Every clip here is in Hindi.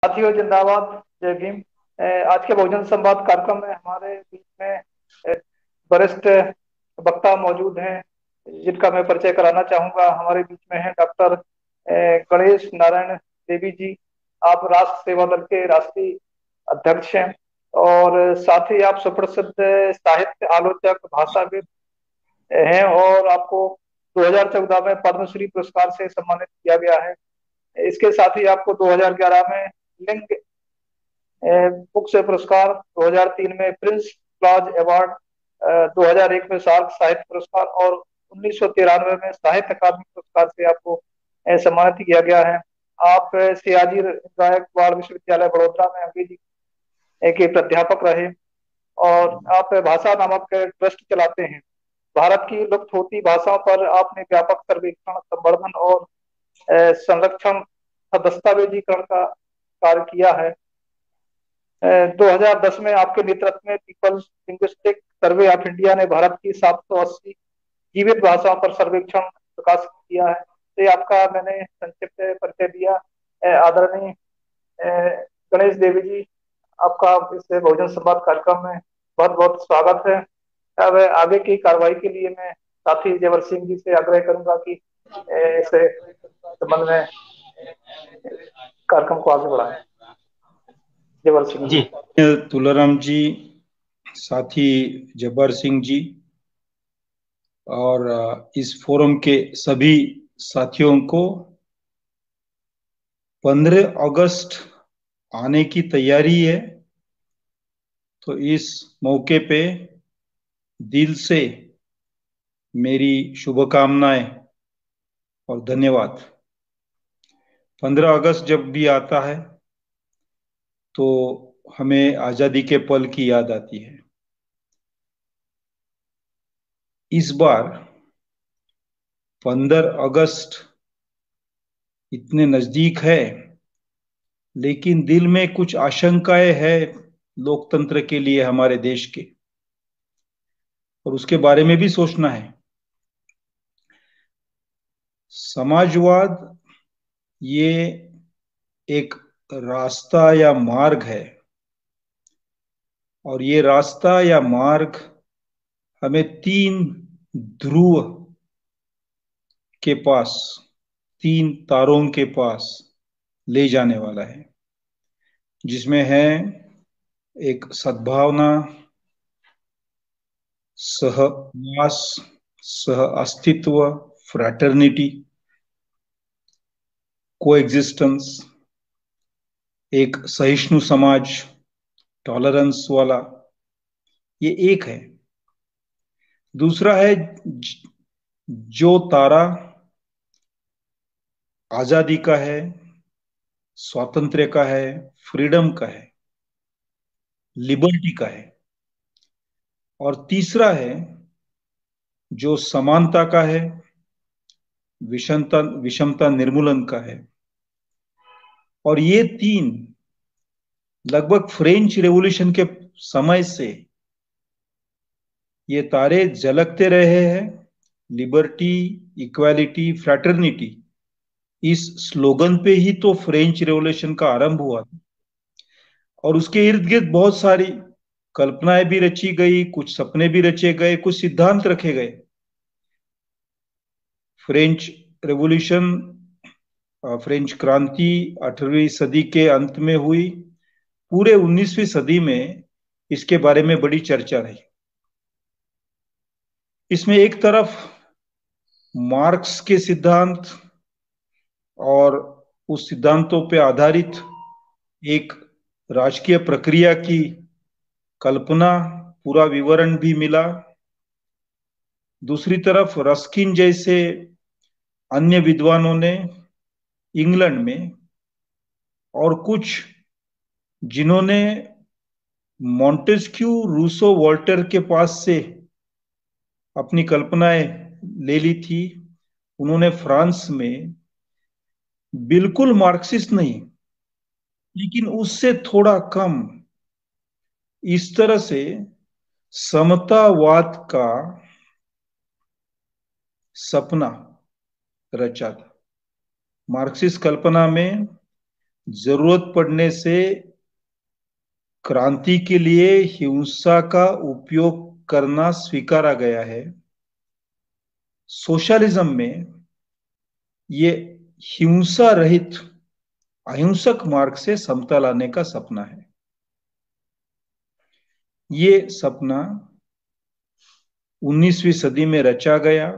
साथियों जिंदाबाद। जय भीम। आज के बहुजन संवाद कार्यक्रम में हमारे बीच में वरिष्ठ वक्ता मौजूद हैं, जिनका मैं परिचय कराना चाहूंगा। हमारे बीच में है डॉक्टर गणेश नारायण देवी जी। आप राष्ट्र सेवा दल के राष्ट्रीय अध्यक्ष हैं, और साथ ही आप सुप्रसिद्ध साहित्य आलोचक, भाषाविद हैं, और आपको 2014 में पद्मश्री पुरस्कार से सम्मानित किया गया है। इसके साथ ही आपको 2011 में लिंग बुक से पुरस्कार, 2003 में प्रिंस प्लाज अवार्ड, 2001 में सार्क साहित्य पुरस्कार, और 1993 में साहित्य अकादमी पुरस्कार से आपको सम्मानित किया गया है। आप सियाजी गायकवाड़ विश्वविद्यालय बड़ोदरा में अंग्रेजी के प्राध्यापक रहे, और आप भाषा नामक ट्रस्ट चलाते हैं। भारत की लुप्त होती भाषाओं पर आपने व्यापक सर्वेक्षण, संवर्धन और संरक्षण, दस्तावेजीकरण का कार्य किया है। 2010 में आपके नेतृत्व में People's Linguistic Survey of India ने भारत की 780 जीवित भाषाओं पर सर्वेक्षण प्रकाशित किया है। तो ये आपका मैंने संक्षिप्त परिचय दिया। आदरणीय गणेश देवी जी, आपका इस बहुजन संवाद कार्यक्रम में बहुत बहुत स्वागत है। अब आगे की कार्रवाई के लिए मैं साथी जेवर सिंह जी से आग्रह करूंगा कि इस संबंध में कार्यक्रम को आगे बढ़ाएं। जेवर सिंह जी, जी। तुलाराम जी, साथी जब्बार सिंह जी, और इस फोरम के सभी साथियों को 15 अगस्त आने की तैयारी है। तो इस मौके पे दिल से मेरी शुभकामनाएं और धन्यवाद। 15 अगस्त जब भी आता है तो हमें आजादी के पल की याद आती है। इस बार 15 अगस्त इतने नजदीक है, लेकिन दिल में कुछ आशंकाएं हैं लोकतंत्र के लिए हमारे देश के, और उसके बारे में भी सोचना है। समाजवाद ये एक रास्ता या मार्ग है, और ये रास्ता या मार्ग हमें 3 ध्रुव के पास, 3 तारों के पास ले जाने वाला है, जिसमें है एक सद्भावना, सहवास, सह अस्तित्व, फ्रैटर्निटी, कोएग्जिस्टेंस, एक सहिष्णु समाज, टॉलरेंस वाला, ये एक है। दूसरा है जो तारा आजादी का है, स्वातंत्र्य का है, फ्रीडम का है, लिबर्टी का है। और तीसरा है जो समानता का है, विषमता विषमता निर्मूलन का है। और ये 3 लगभग फ्रेंच रेवोल्यूशन के समय से ये तारे झलकते रहे हैं। लिबर्टी, इक्वालिटी, फ्रैटर्निटी, इस स्लोगन पे ही तो फ्रेंच रेवोल्यूशन का आरंभ हुआ था। और उसके इर्द गिर्द बहुत सारी कल्पनाएं भी रची गई, कुछ सपने भी रचे गए, कुछ सिद्धांत रखे गए। फ्रेंच रेवोल्यूशन, फ्रेंच क्रांति 18वीं सदी के अंत में हुई। पूरे 19वीं सदी में इसके बारे में बड़ी चर्चा रही। इसमें एक तरफ मार्क्स के सिद्धांत और उस सिद्धांतों पर आधारित एक राजकीय प्रक्रिया की कल्पना, पूरा विवरण भी मिला। दूसरी तरफ रस्किन जैसे अन्य विद्वानों ने इंग्लैंड में, और कुछ जिन्होंने मॉन्टेस्क्यू, रूसो, वॉल्टर के पास से अपनी कल्पनाएं ले ली थी, उन्होंने फ्रांस में बिल्कुल मार्क्सिस्ट नहीं, लेकिन उससे थोड़ा कम, इस तरह से समतावाद का सपना रचा था। मार्क्सिस्ट कल्पना में जरूरत पड़ने से क्रांति के लिए हिंसा का उपयोग करना स्वीकारा गया है। सोशलिज्म में ये हिंसा रहित अहिंसक मार्ग से समता लाने का सपना है। ये सपना 19वीं सदी में रचा गया।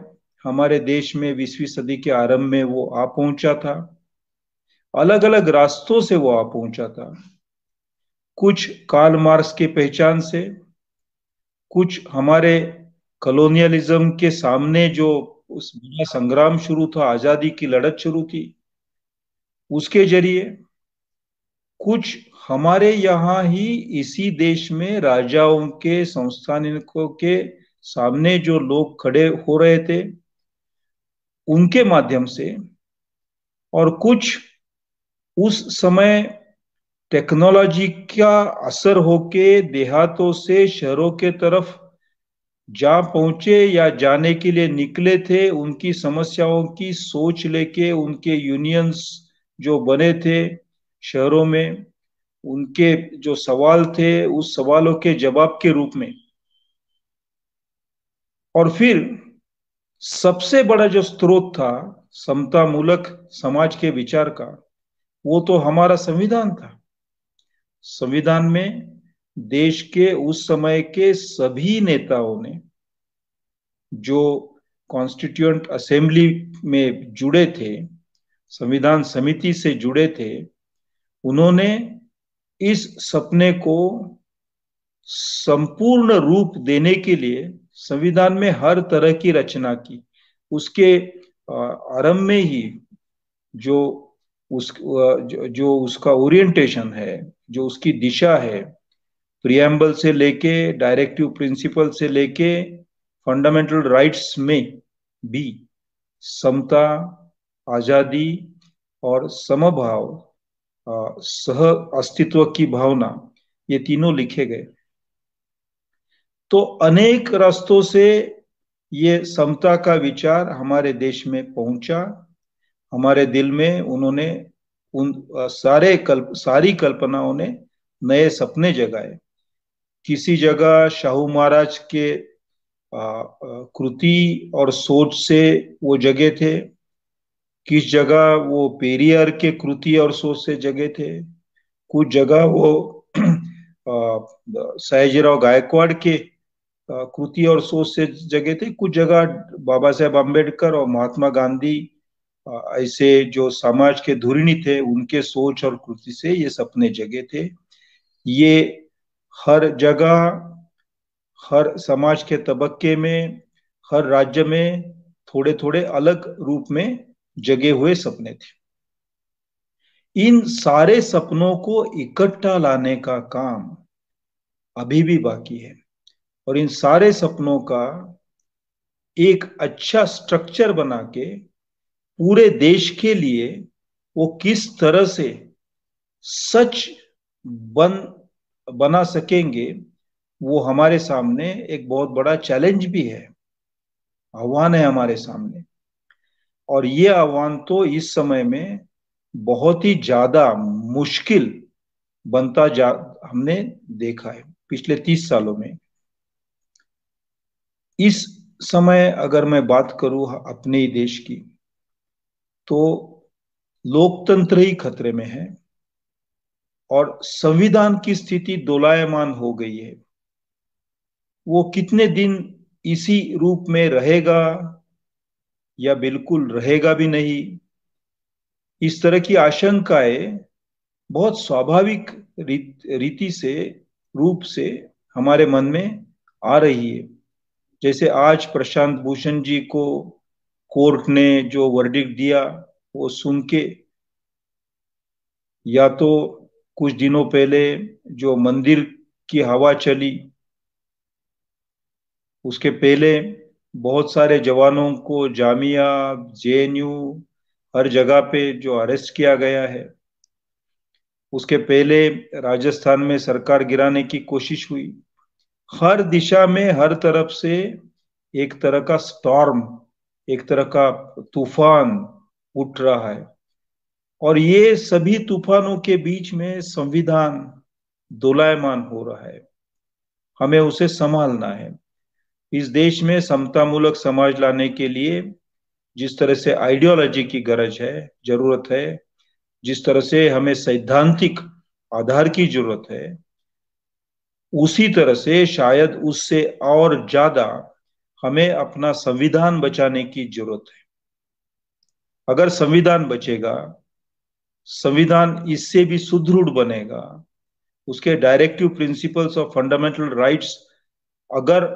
हमारे देश में 20वीं सदी के आरंभ में वो आ पहुंचा था। अलग अलग रास्तों से वो आ पहुंचा था। कुछ कार्ल मार्क्स की पहचान से, कुछ हमारे कॉलोनियलिज्म के सामने जो उस बड़ा संग्राम शुरू था, आजादी की लड़त शुरू थी, उसके जरिए, कुछ हमारे यहाँ ही इसी देश में राजाओं के संस्थानिकों के सामने जो लोग खड़े हो रहे थे उनके माध्यम से, और कुछ उस समय टेक्नोलॉजी का असर होके देहातों से शहरों के तरफ जा पहुंचे या जाने के लिए निकले थे, उनकी समस्याओं की सोच लेके उनके यूनियंस जो बने थे शहरों में, उनके जो सवाल थे उस सवालों के जवाब के रूप में। और फिर सबसे बड़ा जो स्रोत था समता मूलक समाज के विचार का, वो तो हमारा संविधान था। संविधान में देश के उस समय के सभी नेताओं ने, जो कॉन्स्टिट्यूएंट असेंबली में जुड़े थे, संविधान समिति से जुड़े थे, उन्होंने इस सपने को संपूर्ण रूप देने के लिए संविधान में हर तरह की रचना की। उसके आरंभ में ही जो जो उसका ओरिएंटेशन है, जो उसकी दिशा है, प्रियम्बल से लेके डायरेक्टिव प्रिंसिपल से लेके फंडामेंटल राइट्स में भी समता, आजादी और समभाव, सह अस्तित्व की भावना, ये तीनों लिखे गए। तो अनेक रास्तों से ये समता का विचार हमारे देश में पहुंचा। हमारे दिल में उन्होंने उन सारी कल्पनाओं ने नए सपने जगाए। किसी जगह शाहू महाराज के कृति और सोच से वो जगे थे, किस जगह वो पेरियार के कृति और सोच से जगे थे, कुछ जगह वो सयाजीराव गायकवाड़ के कृति और सोच से जगे थे, कुछ जगह बाबा साहेब अम्बेडकर और महात्मा गांधी ऐसे जो समाज के धुरीणी थे उनके सोच और कृति से ये सपने जगे थे। ये हर जगह, हर समाज के तबक्के में, हर राज्य में थोड़े थोड़े अलग रूप में जगे हुए सपने थे। इन सारे सपनों को इकट्ठा लाने का काम अभी भी बाकी है, और इन सारे सपनों का एक अच्छा स्ट्रक्चर बना के पूरे देश के लिए वो किस तरह से सच बन बना सकेंगे, वो हमारे सामने एक बहुत बड़ा चैलेंज भी है, आह्वान है हमारे सामने। और ये आह्वान तो इस समय में बहुत ही ज्यादा मुश्किल बनता जा हमने देखा है पिछले 30 सालों में। इस समय अगर मैं बात करूं अपने ही देश की, तो लोकतंत्र ही खतरे में है और संविधान की स्थिति दोलायमान हो गई है। वो कितने दिन इसी रूप में रहेगा या बिल्कुल रहेगा भी नहीं, इस तरह की आशंकाएं बहुत स्वाभाविक रीति से, रूप से हमारे मन में आ रही है। जैसे आज प्रशांत भूषण जी को कोर्ट ने जो वर्डिक्ट दिया वो सुन के, या तो कुछ दिनों पहले जो मंदिर की हवा चली, उसके पहले बहुत सारे जवानों को जामिया, जेएनयू, हर जगह पे जो अरेस्ट किया गया है, उसके पहले राजस्थान में सरकार गिराने की कोशिश हुई। हर दिशा में, हर तरफ से एक तरह का स्टॉर्म, एक तरह का तूफान उठ रहा है। और ये सभी तूफानों के बीच में संविधान दोलायमान हो रहा है, हमें उसे संभालना है। इस देश में समतामूलक समाज लाने के लिए जिस तरह से आइडियोलॉजी की गरज है, जरूरत है, जिस तरह से हमें सैद्धांतिक आधार की जरूरत है, उसी तरह से शायद उससे और ज्यादा हमें अपना संविधान बचाने की जरूरत है। अगर संविधान बचेगा, संविधान इससे भी सुदृढ़ बनेगा, उसके directive principles of fundamental rights अगर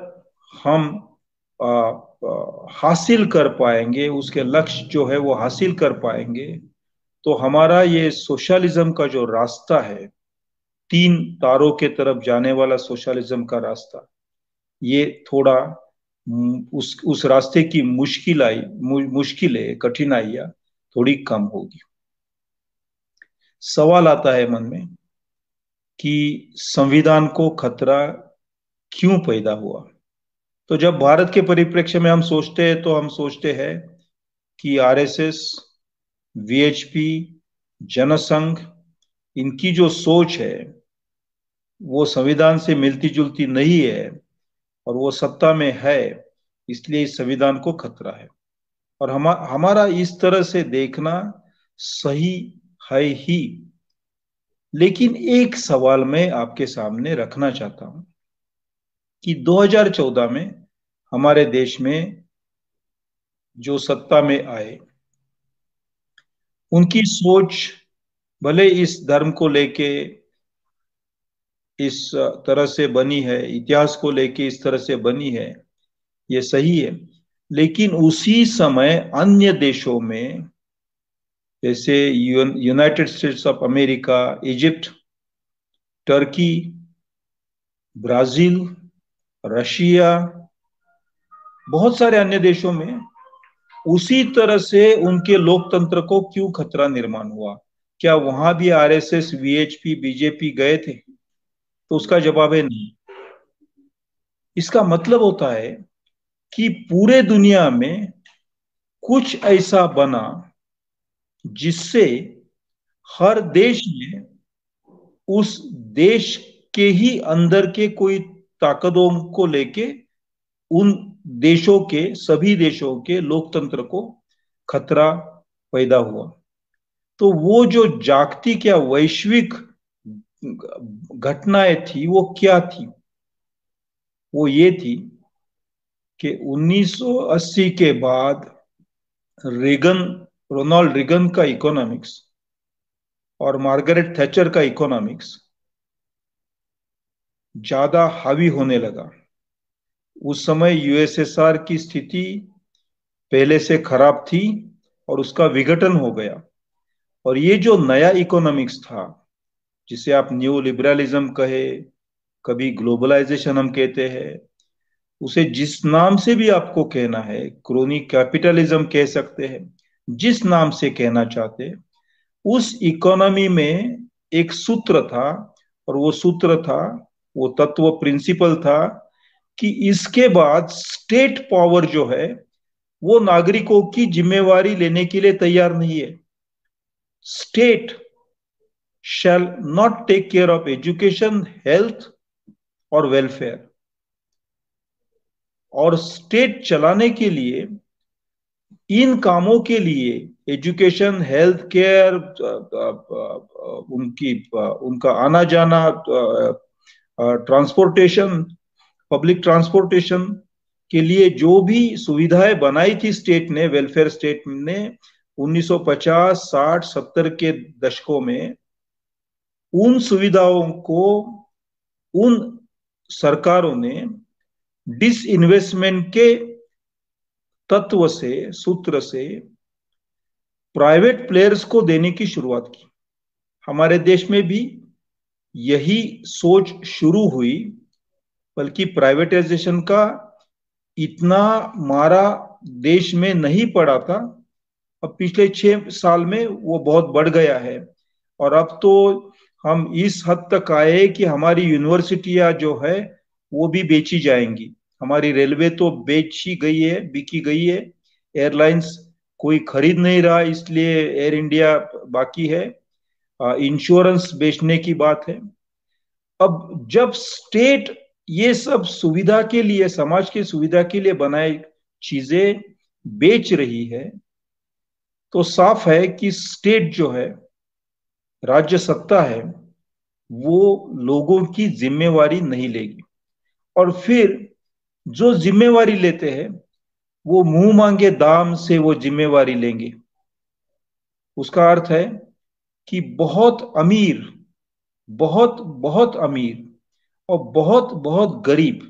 हम हासिल कर पाएंगे, उसके लक्ष्य जो है वो हासिल कर पाएंगे, तो हमारा ये सोशलिज्म का जो रास्ता है, तीन तारों के तरफ जाने वाला सोशलिज्म का रास्ता, ये थोड़ा उस रास्ते की मुश्किलें, कठिनाइयां थोड़ी कम होगी। सवाल आता है मन में कि संविधान को खतरा क्यों पैदा हुआ। तो जब भारत के परिप्रेक्ष्य में हम सोचते हैं तो हम सोचते हैं कि आरएसएस, वीएचपी, जनसंघ, इनकी जो सोच है वो संविधान से मिलती जुलती नहीं है, और वो सत्ता में है, इसलिए इस संविधान को खतरा है। और हमारा इस तरह से देखना सही है ही। लेकिन एक सवाल मैं आपके सामने रखना चाहता हूं कि 2014 में हमारे देश में जो सत्ता में आए, उनकी सोच भले इस धर्म को लेके इस तरह से बनी है, इतिहास को लेके इस तरह से बनी है, ये सही है। लेकिन उसी समय अन्य देशों में, जैसे United states of America, Egypt, Turkey, Brazil, Russia, बहुत सारे अन्य देशों में उसी तरह से उनके लोकतंत्र को क्यों खतरा निर्माण हुआ? क्या वहां भी आरएसएस, वीएचपी, बीजेपी गए थे? तो उसका जवाब है नहीं। इसका मतलब होता है कि पूरे दुनिया में कुछ ऐसा बना जिससे हर देश में उस देश के ही अंदर के कोई ताकतों को लेके उन देशों के, सभी देशों के लोकतंत्र को खतरा पैदा हुआ। तो वो जो जागतिक या वैश्विक घटनाएं थी वो क्या थी? वो ये थी कि 1980 के बाद रेगन, रोनाल्ड रेगन का इकोनॉमिक्स और मार्गरेट थैचर का इकोनॉमिक्स ज्यादा हावी होने लगा। उस समय यूएसएसआर की स्थिति पहले से खराब थी और उसका विघटन हो गया। और ये जो नया इकोनॉमिक्स था, जिसे आप न्यू लिबरलिज्म कहे, कभी ग्लोबलाइजेशन हम कहते हैं, उसे जिस नाम से भी आपको कहना है, क्रोनी कैपिटलिज्म कह सकते हैं, जिस नाम से कहना चाहते, उस इकोनॉमी में एक सूत्र था, और वो सूत्र था, वो तत्व, प्रिंसिपल था कि इसके बाद स्टेट पावर जो है वो नागरिकों की जिम्मेवारी लेने के लिए तैयार नहीं है। State shall not take care of education, health और वेलफेयर। और स्टेट चलाने के लिए, इन कामों के लिए, एजुकेशन, हेल्थ केयर, उनका आना जाना, ट्रांसपोर्टेशन, पब्लिक ट्रांसपोर्टेशन के लिए जो भी सुविधाएं बनाई थी स्टेट ने, वेलफेयर स्टेट ने 1950, 60, 70 के दशकों में, उन सुविधाओं को उन सरकारों ने डिसइन्वेस्टमेंट के तत्व से, सूत्र से प्राइवेट प्लेयर्स को देने की शुरुआत की। हमारे देश में भी यही सोच शुरू हुई, बल्कि प्राइवेटाइजेशन का इतना मारा देश में नहीं पड़ा था। अब पिछले 6 साल में वो बहुत बढ़ गया है, और अब तो हम इस हद तक आए कि हमारी यूनिवर्सिटियां जो है वो भी बेची जाएंगी। हमारी रेलवे तो बेची गई है, बिकी गई है, एयरलाइंस कोई खरीद नहीं रहा, इसलिए एयर इंडिया बाकी है। इंश्योरेंस बेचने की बात है। अब जब स्टेट ये सब सुविधा के लिए, समाज की सुविधा के लिए बनाए चीजें बेच रही है, तो साफ है कि स्टेट जो है, राज्य सत्ता है, वो लोगों की जिम्मेवारी नहीं लेगी। और फिर जो जिम्मेवारी लेते हैं वो मुंह मांगे दाम से वो जिम्मेवारी लेंगे। उसका अर्थ है कि बहुत अमीर, बहुत बहुत अमीर और बहुत बहुत गरीब,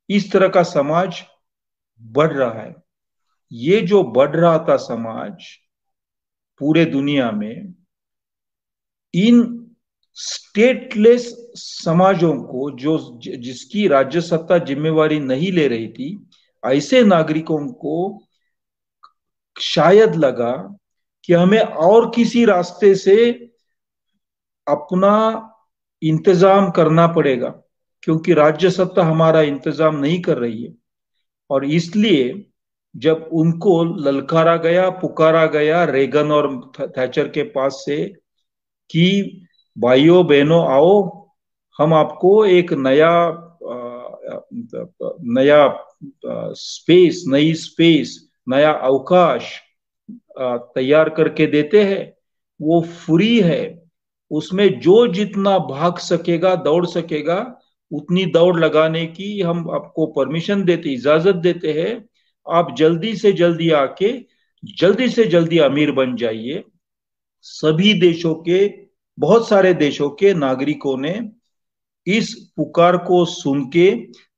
इस तरह का समाज बढ़ रहा है। ये जो बढ़ रहा था समाज पूरे दुनिया में, इन स्टेटलेस समाजों को, जो जिसकी राज्य सत्ता जिम्मेवारी नहीं ले रही थी, ऐसे नागरिकों को शायद लगा कि हमें और किसी रास्ते से अपना इंतजाम करना पड़ेगा, क्योंकि राज्य सत्ता हमारा इंतजाम नहीं कर रही है। और इसलिए जब उनको ललकारा गया, पुकारा गया रेगन और थैचर के पास से कि भाइयों बहनों आओ, हम आपको एक नया स्पेस, नई स्पेस, नया अवकाश तैयार करके देते हैं, वो फ्री है, उसमें जो जितना भाग सकेगा, दौड़ सकेगा, उतनी दौड़ लगाने की हम आपको परमिशन देते, इजाजत देते हैं। आप जल्दी से जल्दी आके जल्दी से जल्दी अमीर बन जाइए। सभी देशों के, बहुत सारे देशों के नागरिकों ने इस पुकार को सुन के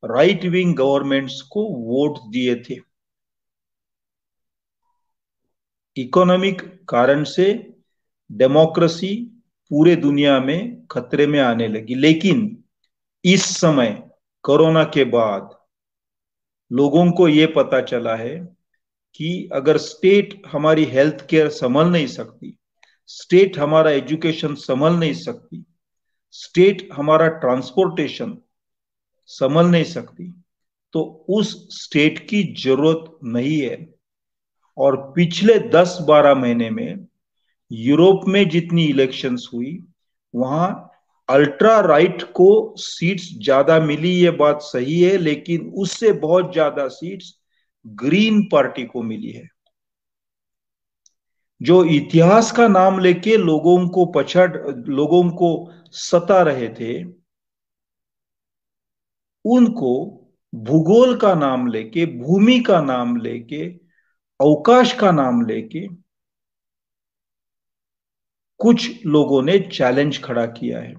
राइट विंग गवर्नमेंट्स को वोट दिए थे। इकोनॉमिक कारण से डेमोक्रेसी पूरे दुनिया में खतरे में आने लगी। लेकिन इस समय कोरोना के बाद लोगों को यह पता चला है कि अगर स्टेट हमारी हेल्थ केयर संभल नहीं सकती, स्टेट हमारा एजुकेशन संभल नहीं सकती, स्टेट हमारा ट्रांसपोर्टेशन संभल नहीं सकती, तो उस स्टेट की जरूरत नहीं है। और पिछले 10-12 महीने में यूरोप में जितनी इलेक्शंस हुई, वहां अल्ट्रा राइट को सीट्स ज्यादा मिली, ये बात सही है, लेकिन उससे बहुत ज्यादा सीट्स ग्रीन पार्टी को मिली है। जो इतिहास का नाम लेके लोगों को सता रहे थे, उनको भूगोल का नाम लेके, भूमि का नाम लेके, अवकाश का नाम लेके कुछ लोगों ने चैलेंज खड़ा किया है।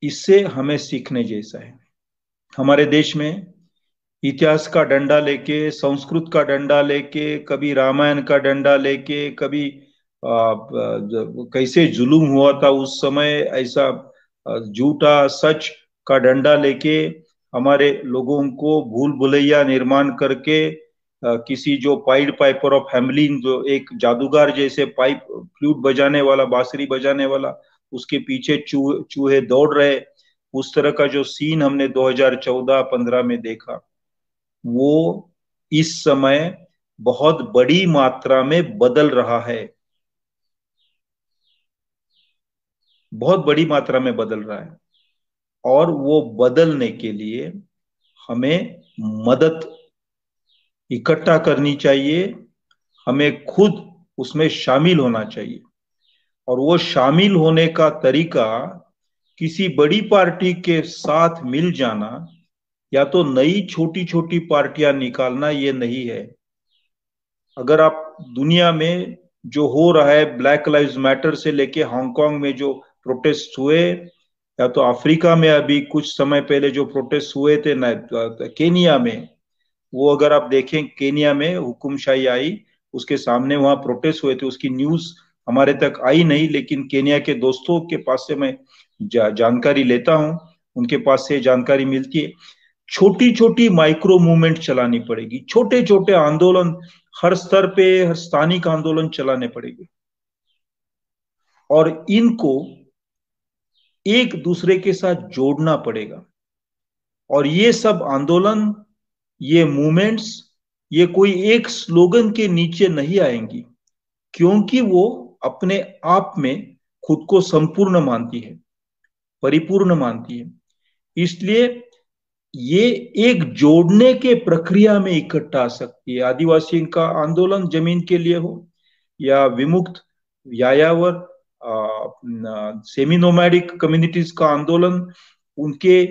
इससे हमें सीखने जैसा है। हमारे देश में इतिहास का डंडा लेके, संस्कृत का डंडा लेके, कभी रामायण का डंडा लेके, कभी कैसे जुलूम हुआ था उस समय, ऐसा झूठा सच का डंडा लेके हमारे लोगों को भूल भुलैया निर्माण करके किसी जो पाइड पाइपर ऑफ हैमलिन, जो एक जादूगर जैसे पाइप फ्लूट बजाने वाला, बांसुरी बजाने वाला, उसके पीछे चूहे दौड़ रहे, उस तरह का जो सीन हमने 2014-15 में देखा, वो इस समय बहुत बड़ी मात्रा में बदल रहा है, बहुत बड़ी मात्रा में बदल रहा है। और वो बदलने के लिए हमें मदद इकट्ठा करनी चाहिए, हमें खुद उसमें शामिल होना चाहिए। और वो शामिल होने का तरीका किसी बड़ी पार्टी के साथ मिल जाना या तो नई छोटी छोटी पार्टियां निकालना, ये नहीं है। अगर आप दुनिया में जो हो रहा है, ब्लैक लाइव्स मैटर से लेके हांगकांग में जो प्रोटेस्ट हुए, या तो अफ्रीका में अभी कुछ समय पहले जो प्रोटेस्ट हुए थे केनिया में, वो अगर आप देखें, केनिया में हुकुमशाही आई, उसके सामने वहां प्रोटेस्ट हुए थे, उसकी न्यूज हमारे तक आई नहीं, लेकिन केनिया के दोस्तों के पास से मैं जानकारी लेता हूं, उनके पास से जानकारी मिलती है। छोटी छोटी माइक्रो मूवमेंट चलानी पड़ेगी, छोटे छोटे आंदोलन हर स्तर पे, हर स्थानिक आंदोलन चलाने पड़ेंगे, और इनको एक दूसरे के साथ जोड़ना पड़ेगा। और ये सब आंदोलन, ये मूवमेंट्स ये कोई एक स्लोगन के नीचे नहीं आएंगी, क्योंकि वो अपने आप में खुद को संपूर्ण मानती है, परिपूर्ण मानती है। इसलिए ये एक जोड़ने के प्रक्रिया में इकट्ठा आ सकती है। आदिवासी का आंदोलन जमीन के लिए हो, या विमुक्त यायावर सेमी नोमैडिक कम्युनिटीज का आंदोलन उनके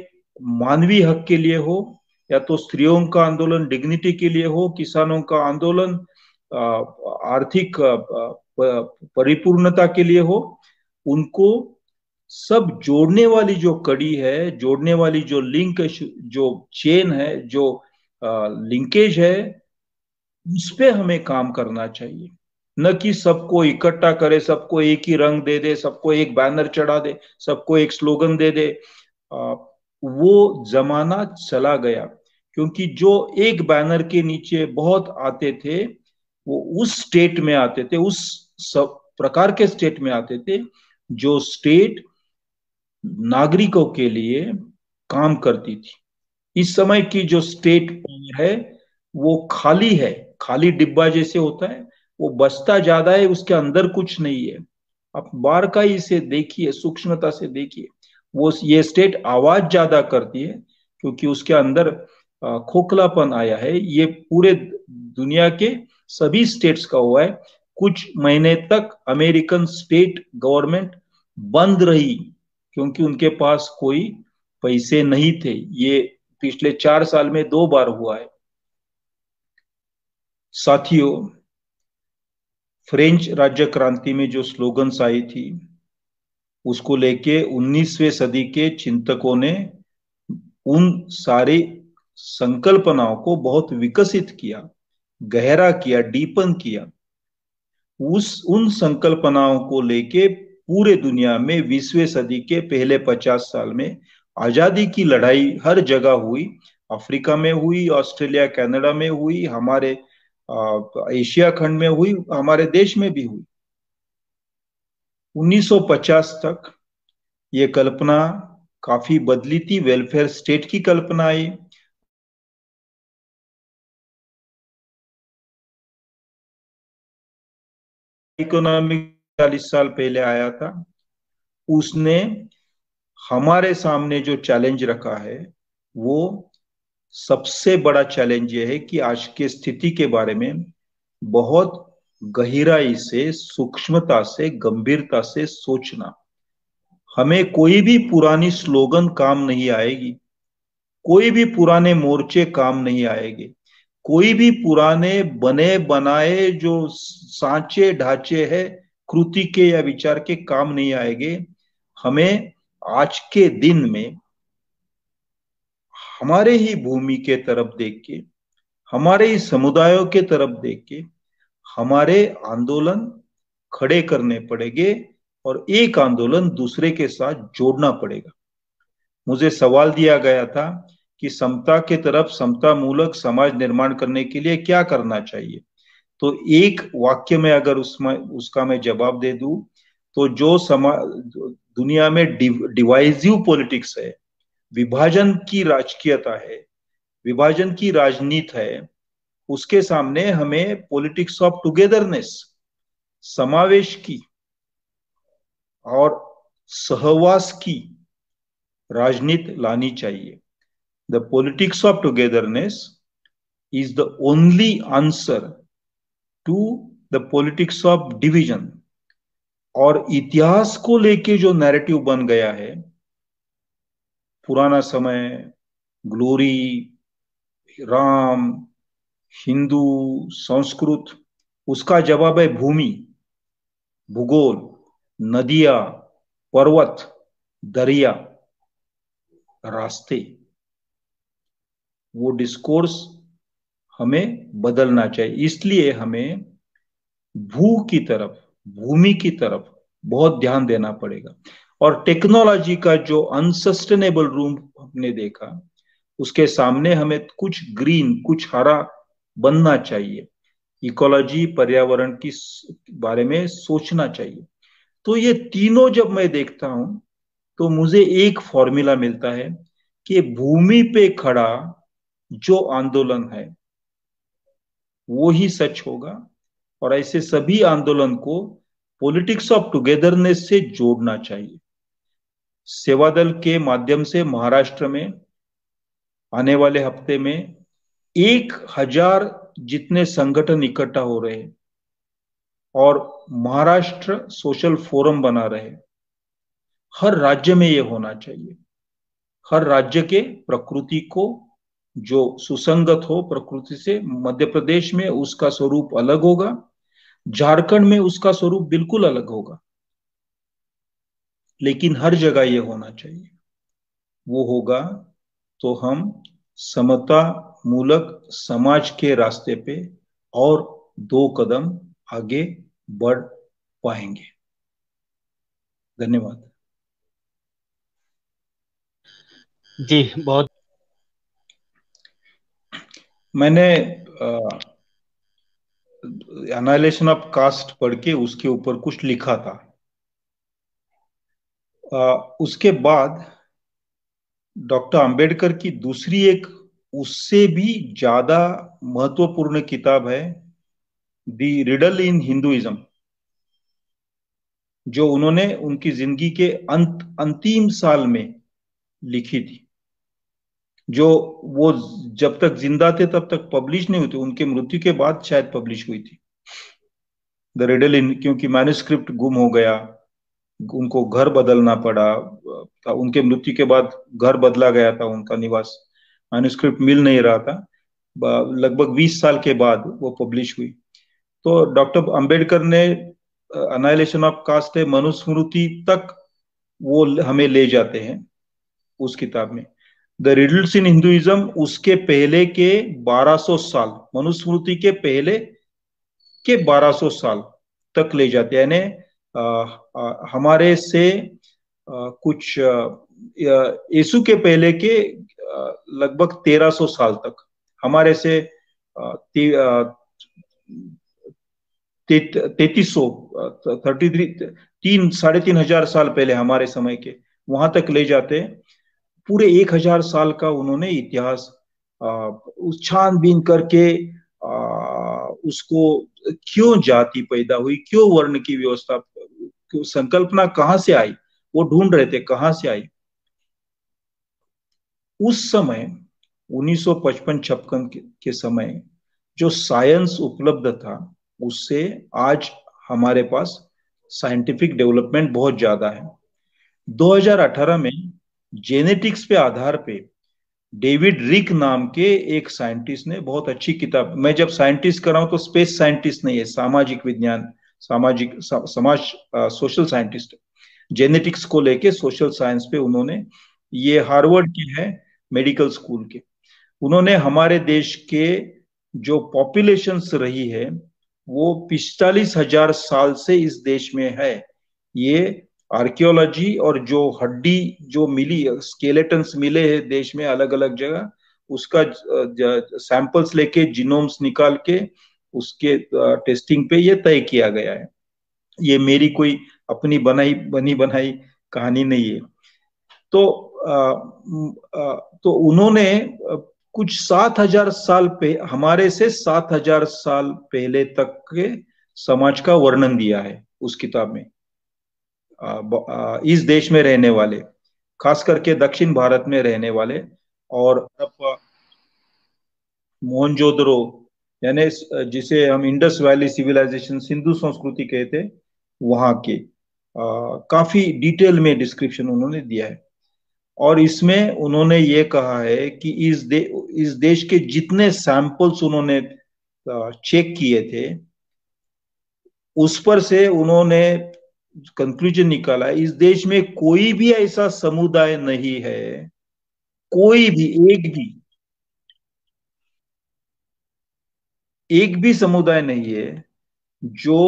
मानवीय हक के लिए हो, या तो स्त्रियों का आंदोलन डिग्निटी के लिए हो, किसानों का आंदोलन आर्थिक परिपूर्णता के लिए हो, उनको सब जोड़ने वाली जो कड़ी है, जोड़ने वाली जो लिंक, जो चेन है, जो लिंकेज है, उस पे हमें काम करना चाहिए। न कि सबको इकट्ठा करे, सबको एक ही रंग दे दे, सबको एक बैनर चढ़ा दे, सबको एक स्लोगन दे दे। वो जमाना चला गया, क्योंकि जो एक बैनर के नीचे बहुत आते थे, वो उस स्टेट में आते थे, उस सब प्रकार के स्टेट में आते थे जो स्टेट नागरिकों के लिए काम करती थी। इस समय की जो स्टेट पावर है वो खाली है, खाली डिब्बा जैसे होता है, वो बचता ज्यादा है, उसके अंदर कुछ नहीं है। आप बारकाई से देखिए, सूक्ष्मता से देखिए, वो ये स्टेट आवाज ज्यादा करती है, क्योंकि उसके अंदर खोखलापन आया है। ये पूरे दुनिया के सभी स्टेट्स का हुआ है। कुछ महीने तक अमेरिकन स्टेट गवर्नमेंट बंद रही, क्योंकि उनके पास कोई पैसे नहीं थे। ये पिछले 4 साल में 2 बार हुआ है। साथियों, फ्रेंच राज्य क्रांति में जो स्लोगन्स आई थी, उसको लेके 19वीं सदी के चिंतकों ने उन सारी संकल्पनाओं को बहुत विकसित किया, गहरा किया, डीपन किया। उस उन संकल्पनाओं को लेके पूरे दुनिया में 20वीं सदी के पहले 50 साल में आजादी की लड़ाई हर जगह हुई। अफ्रीका में हुई, ऑस्ट्रेलिया कनाडा में हुई, हमारे एशिया खंड में हुई, हमारे देश में भी हुई। 1950 तक ये कल्पना काफी बदली थी, वेलफेयर स्टेट की कल्पना आई। इकोनॉमिक 40 साल पहले आया था। उसने हमारे सामने जो चैलेंज रखा है, वो सबसे बड़ा चैलेंज ये है कि आज की स्थिति के बारे में बहुत गहराई से, सूक्ष्मता से, गंभीरता से सोचना। हमें कोई भी पुरानी स्लोगन काम नहीं आएगी, कोई भी पुराने मोर्चे काम नहीं आएंगे, कोई भी पुराने बने बनाए जो सांचे ढांचे है कृति के या विचार के काम नहीं आएंगे। हमें आज के दिन में हमारे ही भूमि के तरफ देख के, हमारे ही समुदायों के तरफ देख के हमारे आंदोलन खड़े करने पड़ेंगे, और एक आंदोलन दूसरे के साथ जोड़ना पड़ेगा। मुझे सवाल दिया गया था कि समता के तरफ, समता मूलक समाज निर्माण करने के लिए क्या करना चाहिए। तो एक वाक्य में अगर उसमें उसका मैं जवाब दे दूं, तो जो दुनिया में डिवाइसिव पॉलिटिक्स है, विभाजन की राजकीयता है, विभाजन की राजनीति है, उसके सामने हमें पॉलिटिक्स ऑफ टुगेदरनेस, समावेश की और सहवास की राजनीति लानी चाहिए। The politics of togetherness is the only answer to the politics of division। और इतिहास को लेके जो नैरेटिव बन गया है, पुराना समय, ग्लोरी, राम, हिंदू, संस्कृत, उसका जवाब है भूमि, भूगोल, नदियां, पर्वत, दरिया, रास्ते। वो डिस्कोर्स हमें बदलना चाहिए। इसलिए हमें भू की तरफ, भूमि की तरफ बहुत ध्यान देना पड़ेगा। और टेक्नोलॉजी का जो अनसस्टेनेबल रूप हमने देखा, उसके सामने हमें कुछ ग्रीन, कुछ हरा बनना चाहिए। इकोलॉजी, पर्यावरण की बारे में सोचना चाहिए। तो ये तीनों जब मैं देखता हूं, तो मुझे एक फॉर्मूला मिलता है कि भूमि पे खड़ा जो आंदोलन है, वो ही सच होगा। और ऐसे सभी आंदोलन को पॉलिटिक्स ऑफ टुगेदरनेस से जोड़ना चाहिए। सेवादल के माध्यम से महाराष्ट्र में आने वाले हफ्ते में 1,000 जितने संगठन इकट्ठा हो रहे हैं और महाराष्ट्र सोशल फोरम बना रहे। हर राज्य में ये होना चाहिए। हर राज्य के प्रकृति को जो सुसंगत हो प्रकृति से, मध्य प्रदेश में उसका स्वरूप अलग होगा, झारखंड में उसका स्वरूप बिल्कुल अलग होगा, लेकिन हर जगह ये होना चाहिए। वो होगा तो हम समता मूलक समाज के रास्ते पे और 2 कदम आगे बढ़ पाएंगे। धन्यवाद। जी बहुत। मैंने एनालिसिस ऑफ कास्ट पढ़ के उसके ऊपर कुछ लिखा था। उसके बाद डॉक्टर अंबेडकर की दूसरी एक उससे भी ज्यादा महत्वपूर्ण किताब है द रिडल इन हिंदुइज्म, जो उन्होंने उनकी जिंदगी के अंतिम साल में लिखी थी। जो वो जब तक जिंदा थे तब तक पब्लिश नहीं हुई थी, उनके मृत्यु के बाद शायद पब्लिश हुई थी द रिडल इन, क्योंकि मैन्युस्क्रिप्ट गुम हो गया, उनको घर बदलना पड़ा था। उनके मृत्यु के बाद घर बदला गया था, उनका निवास, मैन्युस्क्रिप्ट मिल नहीं रहा था। लगभग 20 साल के बाद वो पब्लिश हुई। तो डॉक्टर अंबेडकर ने अनाइलेशन ऑफ कास्ट है मनुस्मृति तक वो हमें ले जाते हैं उस किताब में। द रिडल्स इन हिंदुइज्म उसके पहले के 1200 साल, मनुस्मृति के पहले के 1200 साल तक ले जाते हैं। यानी हमारे से कुछ यीशु के पहले के लगभग 1300 साल तक, हमारे से 3300 33 3,500 साल पहले हमारे समय के, वहां तक ले जाते हैं। पूरे 1,000 साल का उन्होंने इतिहास उस छानबीन करके उसको क्यों जाति पैदा हुई, क्यों वर्ण की व्यवस्था, क्यों संकल्पना कहां से आई, वो ढूंढ रहे थे कहां से आई। उस समय 1955-56 के समय जो साइंस उपलब्ध था उससे आज हमारे पास साइंटिफिक डेवलपमेंट बहुत ज्यादा है। 2018 में जेनेटिक्स पे आधार पे डेविड रिक नाम के एक साइंटिस्ट ने बहुत अच्छी किताब, मैं जब साइंटिस्ट कर रहा हूं तो स्पेस साइंटिस्ट नहीं है, सामाजिक विज्ञान, समाज सोशल साइंटिस्ट, जेनेटिक्स को लेके सोशल साइंस पे उन्होंने, ये हार्वर्ड के हैं मेडिकल स्कूल के, उन्होंने हमारे देश के जो पॉपुलेशंस रही है वो 45,000 साल से इस देश में है। ये आर्कियोलॉजी और जो हड्डी जो मिली, स्केलेटन्स मिले हैं देश में अलग अलग जगह, उसका सैंपल्स लेके जीनोम्स निकाल के उसके टेस्टिंग पे ये तय किया गया है। ये मेरी कोई अपनी बनी बनाई कहानी नहीं है। तो तो उन्होंने कुछ 7,000 साल पे, हमारे से 7,000 साल पहले तक के समाज का वर्णन दिया है उस किताब में। इस देश में रहने वाले, खास करके दक्षिण भारत में रहने वाले, और मोहनजोदड़ो, यानी जिसे हम इंडस वैली सिविलाइजेशन, सिंधु संस्कृति कहते, वहां के काफी डिटेल में डिस्क्रिप्शन उन्होंने दिया है। और इसमें उन्होंने ये कहा है कि इस देश के जितने सैंपल्स उन्होंने चेक किए थे उस पर से उन्होंने कंक्लूजन निकाला, इस देश में कोई भी ऐसा समुदाय नहीं है, कोई भी एक भी समुदाय नहीं है जो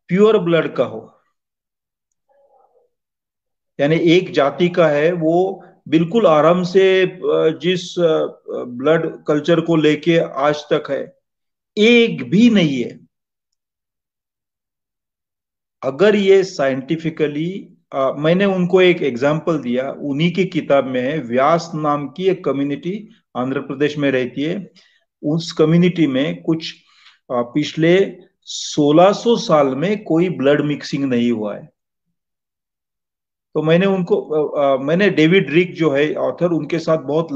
प्योर ब्लड का हो। यानी एक जाति का है वो बिल्कुल आराम से जिस ब्लड कल्चर को लेके आज तक है, एक भी नहीं है। अगर ये साइंटिफिकली, मैंने उनको एक एग्जाम्पल दिया, उन्हीं की किताब में है, व्यास नाम की एक कम्युनिटी आंध्र प्रदेश में रहती है, उस कम्युनिटी में कुछ पिछले 1600 साल में कोई ब्लड मिक्सिंग नहीं हुआ है। तो मैंने डेविड रिक जो है ऑथर, उनके साथ बहुत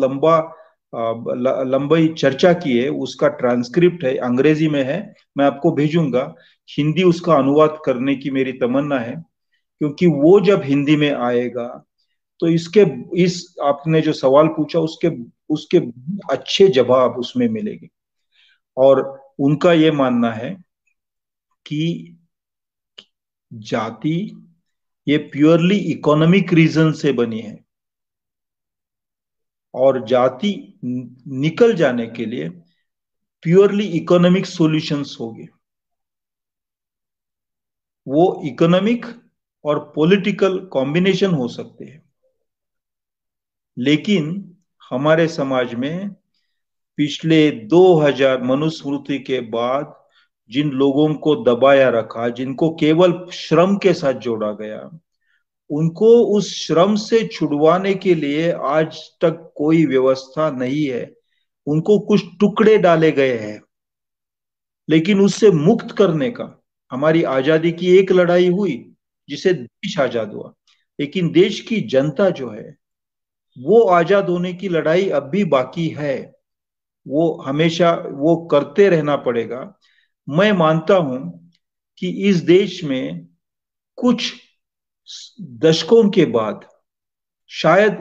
लंबी चर्चा की है। उसका ट्रांसक्रिप्ट है, अंग्रेजी में है, मैं आपको भेजूंगा। हिंदी उसका अनुवाद करने की मेरी तमन्ना है, क्योंकि वो जब हिंदी में आएगा तो इसके इस आपने जो सवाल पूछा उसके उसके अच्छे जवाब उसमें मिलेंगे। और उनका ये मानना है कि जाति ये प्योरली इकोनॉमिक रीजन से बनी है, और जाति निकल जाने के लिए प्योरली इकोनॉमिक सॉल्यूशंस होंगे। वो इकोनॉमिक और पॉलिटिकल कॉम्बिनेशन हो सकते हैं, लेकिन हमारे समाज में पिछले 2000 मनुस्मृति के बाद जिन लोगों को दबाया रखा, जिनको केवल श्रम के साथ जोड़ा गया, उनको उस श्रम से छुड़वाने के लिए आज तक कोई व्यवस्था नहीं है। उनको कुछ टुकड़े डाले गए हैं, लेकिन उससे मुक्त करने का, हमारी आजादी की एक लड़ाई हुई जिसे देश आजाद हुआ, लेकिन देश की जनता जो है वो आजाद होने की लड़ाई अब भी बाकी है। वो हमेशा वो करते रहना पड़ेगा। मैं मानता हूं कि इस देश में कुछ दशकों के बाद, शायद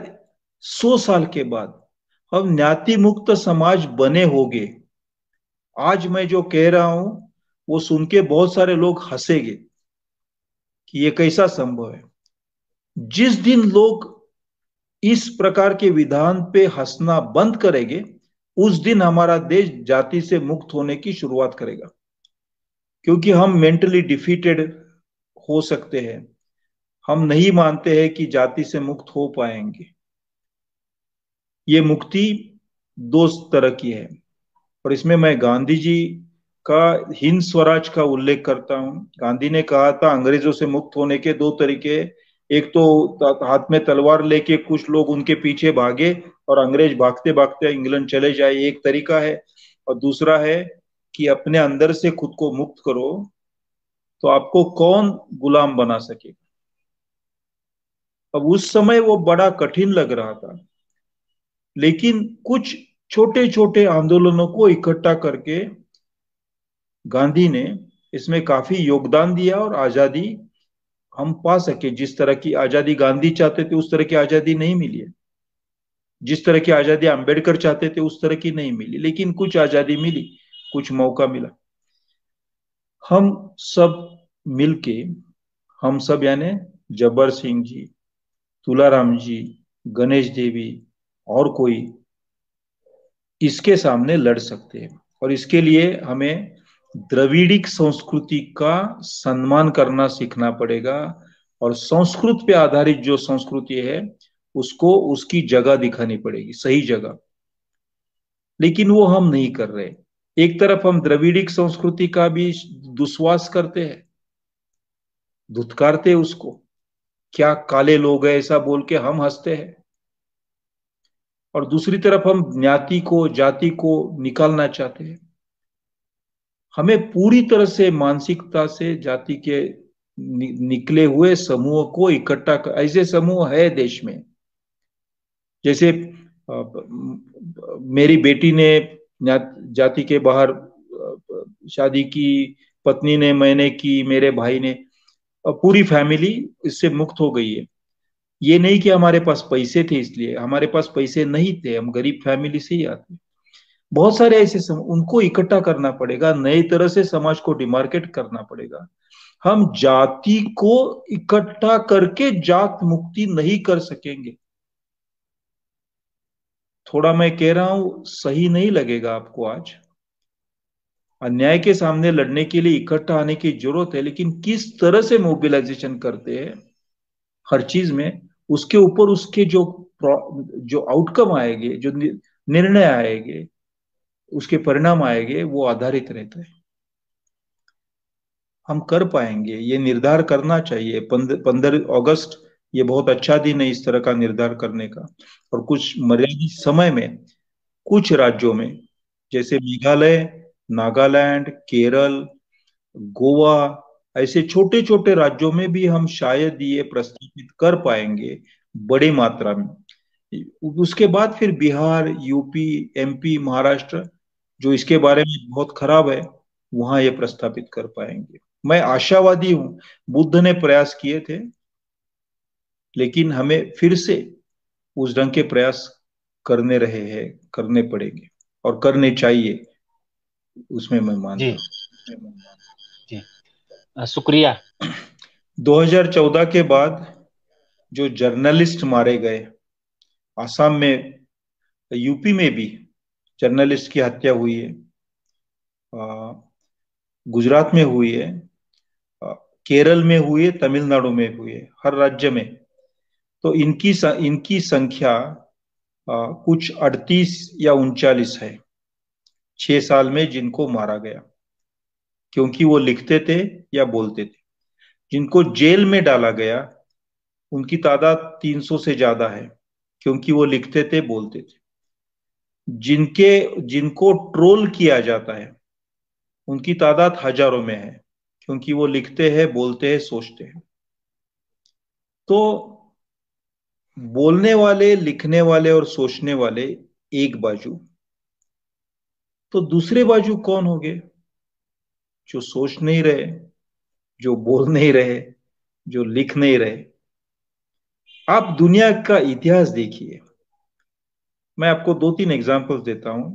100 साल के बाद, हम न्याति मुक्त समाज बने होंगे। आज मैं जो कह रहा हूं वो सुन के बहुत सारे लोग हंसेंगे कि ये कैसा संभव है। जिस दिन लोग इस प्रकार के विधान पे हंसना बंद करेंगे, उस दिन हमारा देश जाति से मुक्त होने की शुरुआत करेगा। क्योंकि हम मेंटली डिफीटेड हो सकते हैं, हम नहीं मानते हैं कि जाति से मुक्त हो पाएंगे। ये मुक्ति दो तरह की है, और इसमें मैं गांधी जी का हिंद स्वराज का उल्लेख करता हूं। गांधी ने कहा था अंग्रेजों से मुक्त होने के दो तरीके। एक तो हाथ में तलवार लेके कुछ लोग उनके पीछे भागे और अंग्रेज भागते भागते इंग्लैंड चले जाए, एक तरीका है। और दूसरा है कि अपने अंदर से खुद को मुक्त करो, तो आपको कौन गुलाम बना सकेगा। अब उस समय वो बड़ा कठिन लग रहा था, लेकिन कुछ छोटे छोटे आंदोलनों को इकट्ठा करके गांधी ने इसमें काफी योगदान दिया, और आजादी हम पा सके। जिस तरह की आजादी गांधी चाहते थे उस तरह की आजादी नहीं मिली है, जिस तरह की आजादी अंबेडकर चाहते थे उस तरह की नहीं मिली, लेकिन कुछ आजादी मिली, कुछ मौका मिला। हम सब मिलके, हम सब यानी जब्बर सिंह जी, तुलाराम जी, गणेश देवी और कोई, इसके सामने लड़ सकते हैं। और इसके लिए हमें द्रविड़िक संस्कृति का सम्मान करना सीखना पड़ेगा, और संस्कृत पे आधारित जो संस्कृति है उसको उसकी जगह दिखानी पड़ेगी, सही जगह। लेकिन वो हम नहीं कर रहे। एक तरफ हम द्रविड़िक संस्कृति का भी दुस्वास करते हैं, धुतकारते उसको, क्या काले लोग हैं ऐसा बोल के हम हंसते हैं, और दूसरी तरफ हम ज्ञाति को, जाति को निकालना चाहते हैं। हमें पूरी तरह से मानसिकता से जाति के निकले हुए समूह को इकट्ठा कर, ऐसे समूह है देश में। जैसे मेरी बेटी ने जाति के बाहर शादी की, पत्नी ने, मैंने की, मेरे भाई ने, पूरी फैमिली इससे मुक्त हो गई है। ये नहीं कि हमारे पास पैसे थे इसलिए, हमारे पास पैसे नहीं थे, हम गरीब फैमिली से ही आते। बहुत सारे ऐसे उनको इकट्ठा करना पड़ेगा, नई तरह से समाज को डिमार्केट करना पड़ेगा। हम जाति को इकट्ठा करके जात मुक्ति नहीं कर सकेंगे। थोड़ा मैं कह रहा हूं, सही नहीं लगेगा आपको आज। अन्याय के सामने लड़ने के लिए इकट्ठा आने की जरूरत है, लेकिन किस तरह से मोबिलाइजेशन करते हैं हर चीज में, उसके ऊपर उसके जो आउटकम आएंगे, जो निर्णय आएंगे, उसके परिणाम आएंगे, वो आधारित रहता है। हम कर पाएंगे, ये निर्धार करना चाहिए। 15 अगस्त ये बहुत अच्छा दिन है इस तरह का निर्धार करने का। और कुछ मर्यादित समय में कुछ राज्यों में जैसे मेघालय, नागालैंड, केरल, गोवा, ऐसे छोटे छोटे राज्यों में भी हम शायद ये प्रस्तावित कर पाएंगे बड़ी मात्रा में। उसके बाद फिर बिहार, यूपी, एमपी, महाराष्ट्र, जो इसके बारे में बहुत खराब है, वहां ये प्रस्तापित कर पाएंगे। मैं आशावादी हूं। बुद्ध ने प्रयास किए थे, लेकिन हमें फिर से उस ढंग के प्रयास करने रहे हैं, करने पड़ेंगे और करने चाहिए, उसमें मैं जी मानता हूँ। जी शुक्रिया। 2014 के बाद जो जर्नलिस्ट मारे गए, आसाम में, यूपी में भी जर्नलिस्ट की हत्या हुई है, गुजरात में हुई है, अ, केरल में हुई है, तमिलनाडु में हुई है, हर राज्य में। तो इनकी संख्या कुछ 38 या 39 है, 6 साल में जिनको मारा गया क्योंकि वो लिखते थे या बोलते थे। जिनको जेल में डाला गया उनकी तादाद 300 से ज्यादा है, क्योंकि वो लिखते थे, बोलते थे। जिनको ट्रोल किया जाता है उनकी तादाद हजारों में है, क्योंकि वो लिखते हैं, बोलते हैं, सोचते हैं। तो बोलने वाले, लिखने वाले और सोचने वाले एक बाजू, तो दूसरे बाजू कौन हो गए? जो सोच नहीं रहे, जो बोल नहीं रहे, जो लिख नहीं रहे। आप दुनिया का इतिहास देखिए। मैं आपको 2-3 एग्जाम्पल्स देता हूं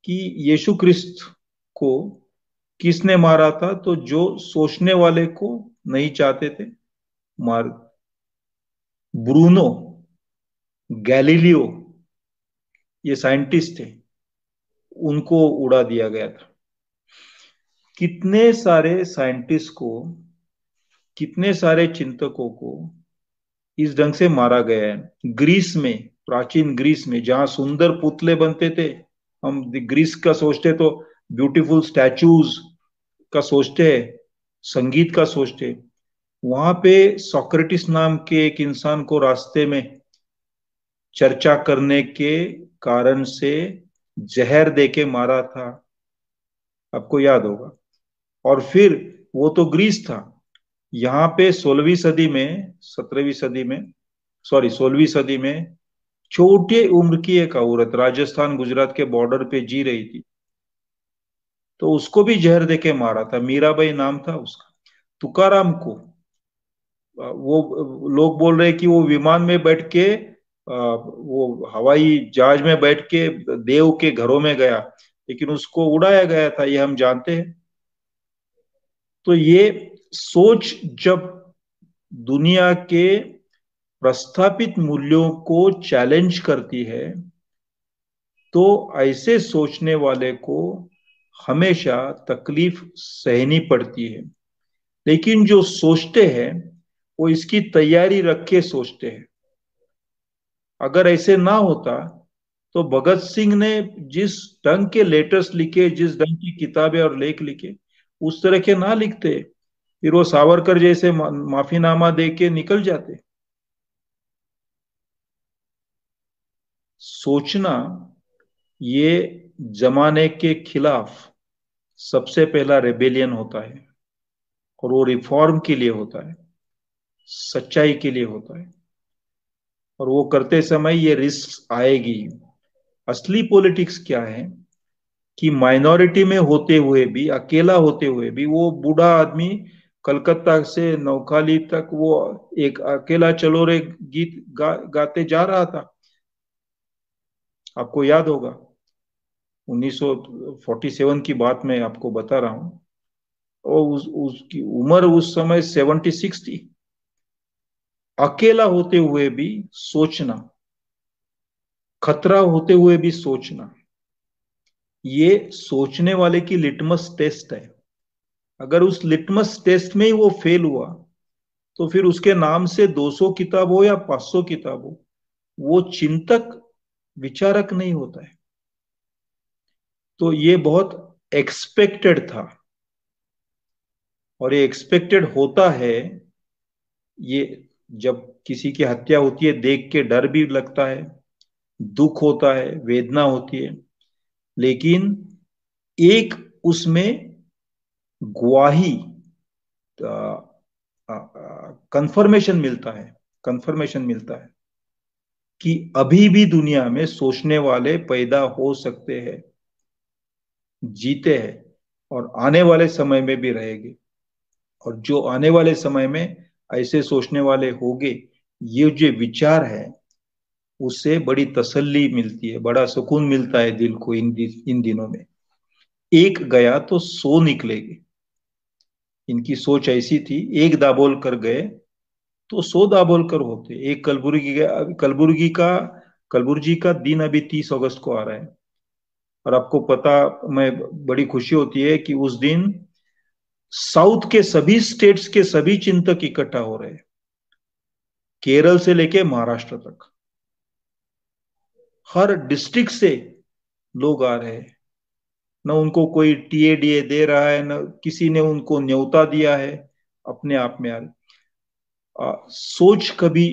कि यीशु क्रिस्त को किसने मारा था। तो जो सोचने वाले को नहीं चाहते थे, मार। ब्रूनो, गैलीलियो, ये साइंटिस्ट थे, उनको उड़ा दिया गया था। कितने सारे साइंटिस्ट को, कितने सारे चिंतकों को इस ढंग से मारा गया है। ग्रीस में, प्राचीन ग्रीस में, जहां सुंदर पुतले बनते थे, हम ग्रीस का सोचते तो ब्यूटीफुल स्टैचूज का सोचते हैं, संगीत का सोचते हैं। वहां पे सोक्रेटिस नाम के एक इंसान को रास्ते में चर्चा करने के कारण से जहर देके मारा था, आपको याद होगा। और फिर वो तो ग्रीस था। यहाँ पे 16वीं सदी में, 17वीं सदी में, सॉरी 16वीं सदी में, छोटे उम्र की एक औरत राजस्थान गुजरात के बॉर्डर पे जी रही थी, तो उसको भी जहर देके मारा था। मीराबाई नाम था उसका। तुकाराम को, वो लोग बोल रहे कि वो विमान में बैठ के, वो हवाई जहाज में बैठ के देव के घरों में गया, लेकिन उसको उड़ाया गया था, ये हम जानते हैं। तो ये सोच जब दुनिया के प्रस्थापित मूल्यों को चैलेंज करती है, तो ऐसे सोचने वाले को हमेशा तकलीफ सहनी पड़ती है। लेकिन जो सोचते हैं वो इसकी तैयारी रख के सोचते हैं। अगर ऐसे ना होता तो भगत सिंह ने जिस ढंग के लेटर्स लिखे, जिस ढंग की किताबें और लेख लिखे, उस तरह के ना लिखते। फिर वो सावरकर जैसे माफीनामा दे के निकल जाते। सोचना, ये जमाने के खिलाफ सबसे पहला रेबेलियन होता है, और वो रिफॉर्म के लिए होता है, सच्चाई के लिए होता है। और वो करते समय ये रिस्क आएगी। असली पॉलिटिक्स क्या है कि माइनॉरिटी में होते हुए भी, अकेला होते हुए भी, वो बूढ़ा आदमी कलकत्ता से नौखाली तक वो एक अकेला चलो रे गीत गाते जा रहा था, आपको याद होगा। 1947 की बात मैं आपको बता रहा हूँ। और उसकी उम्र उस समय 76 थी। अकेला होते हुए भी सोचना, खतरा होते हुए भी सोचना, ये सोचने वाले की लिटमस टेस्ट है। अगर उस लिटमस टेस्ट में ही वो फेल हुआ, तो फिर उसके नाम से 200 किताब हो या 500 किताब हो, वो चिंतक, विचारक नहीं होता है। तो ये बहुत एक्सपेक्टेड था, और ये एक्सपेक्टेड होता है। ये जब किसी की हत्या होती है, देख के डर भी लगता है, दुख होता है, वेदना होती है। लेकिन एक उसमें गवाही, कंफर्मेशन मिलता है कि अभी भी दुनिया में सोचने वाले पैदा हो सकते हैं, जीते हैं, और आने वाले समय में भी रहेंगे। और जो आने वाले समय में ऐसे सोचने वाले होंगे, ये जो विचार है, उससे बड़ी तसल्ली मिलती है, बड़ा सुकून मिलता है दिल को इन दिनों में। एक गया तो 100 निकलेंगे। इनकी सोच ऐसी थी, एक दाबोल कर गए तो 100 दाभोलकर होते। एक कलबुर्गी का दिन अभी 30 अगस्त को आ रहा है। और आपको पता, मैं बड़ी खुशी होती है कि उस दिन साउथ के सभी स्टेट्स के सभी चिंतक इकट्ठा हो रहे हैं, केरल से लेके महाराष्ट्र तक। हर डिस्ट्रिक्ट से लोग आ रहे हैं। न उनको कोई टीएडीए दे रहा है, न किसी ने उनको न्योता दिया है, अपने आप में आ रहे। सोच कभी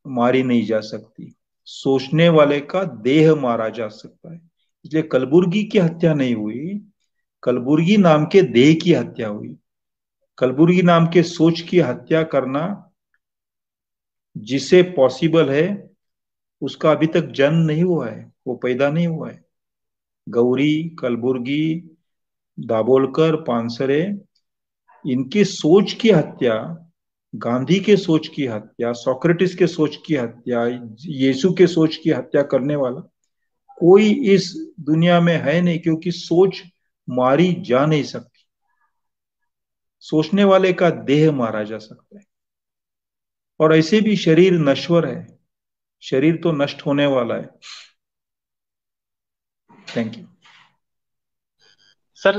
मारी नहीं जा सकती, सोचने वाले का देह मारा जा सकता है। इसलिए कलबुर्गी की हत्या नहीं हुई, कलबुर्गी नाम के देह की हत्या हुई। कलबुर्गी नाम के सोच की हत्या करना जिसे पॉसिबल है, उसका अभी तक जन्म नहीं हुआ है, वो पैदा नहीं हुआ है। गौरी, कलबुर्गी, दाभोलकर, पानसरे, इनकी सोच की हत्या, गांधी के सोच की हत्या, सोक्रेटिस के सोच की हत्या, यीशु के सोच की हत्या करने वाला कोई इस दुनिया में है नहीं, क्योंकि सोच मारी जा नहीं सकती। सोचने वाले का देह मारा जा सकता है। और ऐसे भी शरीर नश्वर है, शरीर तो नष्ट होने वाला है। Thank you. सर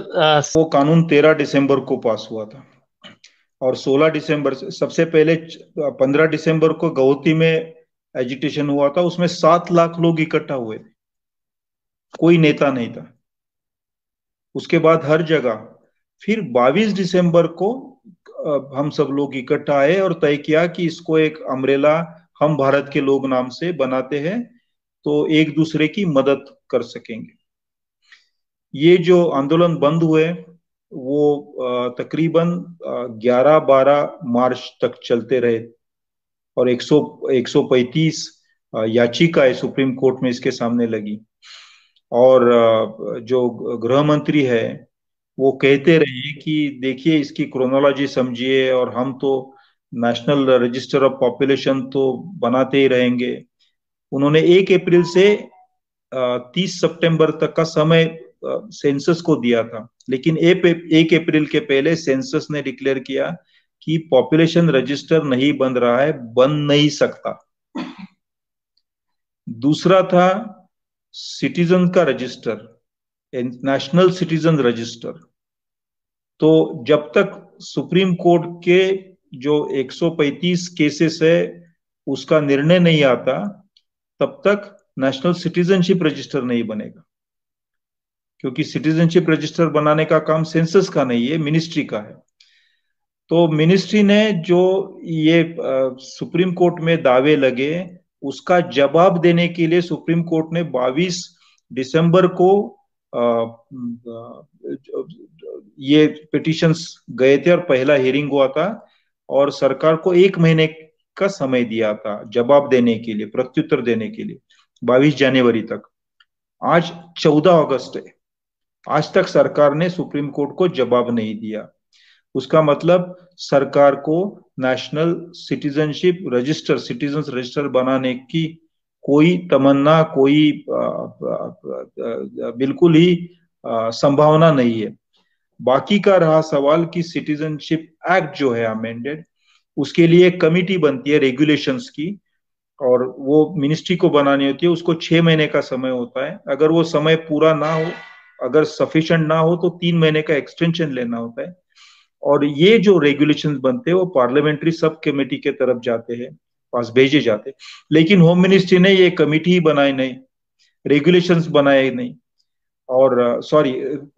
वो कानून 13 दिसंबर को पास हुआ था, और 16 दिसंबर से, सबसे पहले 15 दिसंबर को गौहती में एजिटेशन हुआ था। उसमें 7 लाख लोग इकट्ठा हुए थे, कोई नेता नहीं था। उसके बाद हर जगह फिर 22 दिसंबर को हम सब लोग इकट्ठा आए और तय किया कि इसको एक अम्ब्रेला हम भारत के लोग नाम से बनाते हैं, तो एक दूसरे की मदद कर सकेंगे। ये जो आंदोलन बंद हुए वो तकरीबन 11-12 मार्च तक चलते रहे, और 135 याचिकाएं सुप्रीम कोर्ट में इसके सामने लगी। और जो गृह मंत्री है वो कहते रहे कि देखिए, इसकी क्रोनोलॉजी समझिए, और हम तो नेशनल रजिस्टर ऑफ पॉपुलेशन तो बनाते ही रहेंगे। उन्होंने 1 अप्रैल से 30 सितंबर तक का समय सेंसस को दिया था, लेकिन 1 अप्रैल के पहले सेंसस ने डिक्लेयर किया कि पॉपुलेशन रजिस्टर नहीं बन रहा है, बन नहीं सकता। दूसरा था सिटीजन का रजिस्टर, नेशनल सिटीजन रजिस्टर। तो जब तक सुप्रीम कोर्ट के जो 135 केसेस है उसका निर्णय नहीं आता, तब तक नेशनल सिटीजनशिप रजिस्टर नहीं बनेगा, क्योंकि सिटीजनशिप रजिस्टर बनाने का काम सेंसस का नहीं है, मिनिस्ट्री का है। तो मिनिस्ट्री ने जो ये सुप्रीम कोर्ट में दावे लगे, उसका जवाब देने के लिए सुप्रीम कोर्ट ने 22 दिसंबर को ये पिटिशंस गए थे और पहला हियरिंग हुआ था, और सरकार को 1 महीने का समय दिया था जवाब देने के लिए, प्रत्युत्तर देने के लिए, 22 जनवरी तक। आज 14 अगस्त है, आज तक सरकार ने सुप्रीम कोर्ट को जवाब नहीं दिया। उसका मतलब सरकार को national citizenship register, citizen register बनाने की कोई तमन्ना, कोई बिल्कुल ही संभावना नहीं है। बाकी का रहा सवाल कि सिटीजनशिप एक्ट जो है अमेंडेड, उसके लिए एक कमिटी बनती है रेगुलेशंस की, और वो मिनिस्ट्री को बनानी होती है। उसको 6 महीने का समय होता है। अगर वो समय पूरा ना हो, अगर सफिशिएंट ना हो, तो 3 महीने का एक्सटेंशन लेना होता है। और ये जो रेगुलेशंस बनते हैं वो पार्लियामेंट्री सब कमेटी के तरफ जाते हैं, पास भेजे जाते हैं। लेकिन होम मिनिस्ट्री ने ये कमिटी ही बनाई नहीं, रेगुलेशंस बनाए नहीं, और सॉरी,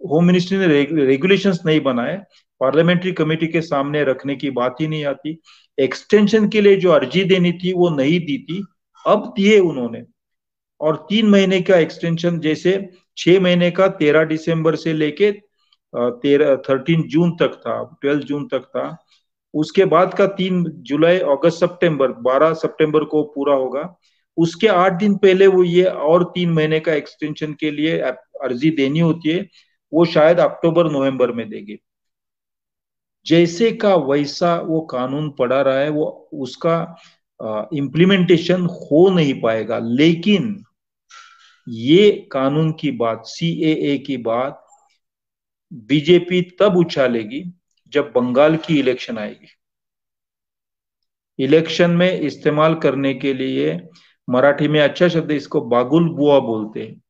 होम मिनिस्ट्री ने रेगुलेशंस नहीं बनाए, पार्लियामेंट्री कमेटी के सामने रखने की बात ही नहीं आती। एक्सटेंशन के लिए जो अर्जी देनी थी वो नहीं दी थी, अब दिए उन्होंने। और 3 महीने का एक्सटेंशन, जैसे 6 महीने का 13 दिसंबर से लेके 13 जून तक था, 12 जून तक था। उसके बाद का 3 जुलाई, अगस्त, सितंबर, 12 सितंबर को पूरा होगा। उसके 8 दिन पहले वो ये और 3 महीने का एक्सटेंशन के लिए अर्जी देनी होती है, वो शायद अक्टूबर नवंबर में देंगे। जैसे का वैसा वो कानून पड़ा रहा है, वो उसका इम्प्लीमेंटेशन हो नहीं पाएगा। लेकिन ये कानून की बात, सीएए की बात बीजेपी तब उछालेगी जब बंगाल की इलेक्शन आएगी। इलेक्शन में इस्तेमाल करने के लिए, मराठी में अच्छा शब्द इसको बागुल बुआ बोलते हैं,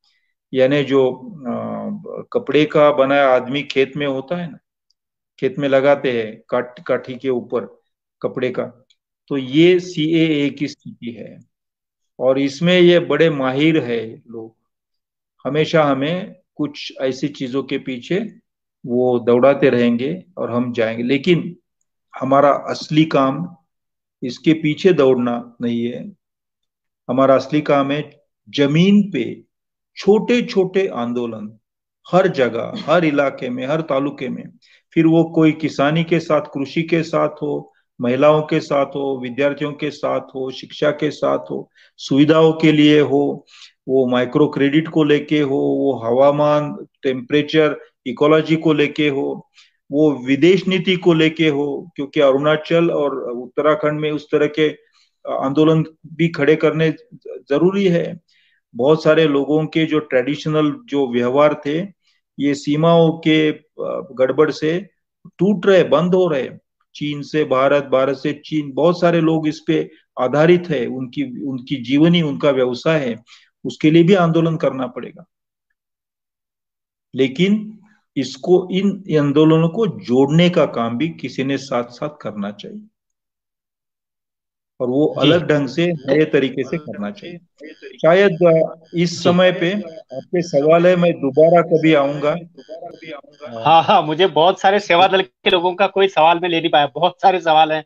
यानी जो कपड़े का बनाया आदमी खेत में होता है ना, खेत में लगाते हैं काठी के ऊपर कपड़े का, तो ये सीएए की स्थिति है। और इसमें ये बड़े माहिर है लोग, हमेशा हमें कुछ ऐसी चीजों के पीछे वो दौड़ाते रहेंगे और हम जाएंगे। लेकिन हमारा असली काम इसके पीछे दौड़ना नहीं है। हमारा असली काम है जमीन पे छोटे छोटे आंदोलन, हर जगह, हर इलाके में, हर तालुके में, फिर वो कोई किसानी के साथ, कृषि के साथ हो, महिलाओं के साथ हो, विद्यार्थियों के साथ हो, शिक्षा के साथ हो, सुविधाओं के लिए हो, वो माइक्रो क्रेडिट को लेके हो, वो हवामान, टेम्परेचर, इकोलॉजी को लेके हो, वो विदेश नीति को लेके हो, क्योंकि अरुणाचल और उत्तराखंड में उस तरह के आंदोलन भी खड़े करने जरूरी है। बहुत सारे लोगों के जो ट्रेडिशनल जो व्यवहार थे, ये सीमाओं के गड़बड़ से टूट रहे, बंद हो रहे। चीन से भारत, भारत से चीन, बहुत सारे लोग इस पे आधारित है, उनकी उनकी जीवनी, उनका व्यवसाय है, उसके लिए भी आंदोलन करना पड़ेगा। लेकिन इसको, इन आंदोलनों को जोड़ने का काम भी किसी ने साथ साथ करना चाहिए, और वो जी अलग ढंग से, नए तरीके से करना चाहिए। शायद इस जी। समय पे आपके सवाल है, मैं दोबारा कभी आऊंगा। हाँ हाँ, मुझे बहुत सारे सेवा दल के लोगों का कोई सवाल मैं ले नहीं पाया, बहुत सारे सवाल हैं